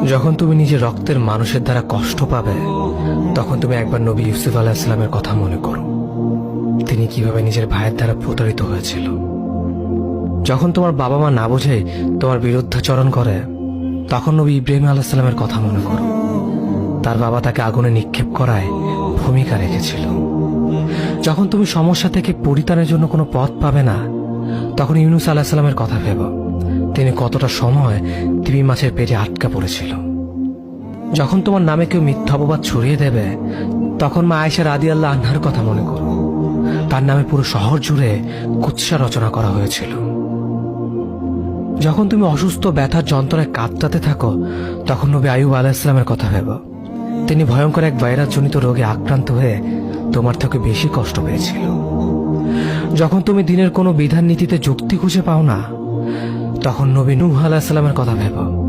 যখন তুমি নিজের রক্তের মানুষের দ্বারা কষ্ট পাবে, তখন তুমি একবার নবী ইউসুফ আলাইহিস সালামের কথা মনে করো। তিনি কিভাবে নিজের ভাইয়ের দ্বারা প্রতারিত হয়েছিল। যখন তোমার বাবা মা না বুঝে তোমার বিরুদ্ধাচরণ করে, তখন নবী ইব্রাহিম আলাইহিস সালামের কথা মনে করো। তার বাবা তাকে আগুনে নিক্ষেপ করায় ভূমিকা রেখেছিল। যখন তুমি সমস্যা থেকে পরিত্রাণের জন্য কোনো পথ পাবে না, তখন ইউনুস আলাইহিস সালামের কথা ভেবো। তিনি কতটা সময় তিমি মাছের পেটে আটকা পড়েছিল। যখন তোমার নামে কেউ মিথ্যা অপবাদ ছড়িয়ে দেবে, তখন মা আয়েশা রাদিয়াল্লাহু আনহার কথা মনে করো। তার নামে পুরো শহর জুড়ে কুৎসা রচনা করা হয়েছিল। যখন তুমি অসুস্থ ব্যথার যন্ত্রণায় কাঁদতে থাকো, তখন নবী আইয়ুব আলাইহিস সালামের কথা ভেবো। তিনি ভয়ঙ্কর এক ভাইরাসজনিত রোগে আক্রান্ত হয়ে তোমার থেকে বেশি কষ্ট পেয়েছিল। যখন তুমি দিনের কোনো বিধান নীতিতে যুক্তি খুঁজে পাও না, তখন নবী নূহ আলাইহিস সালামের কথা ভেবো।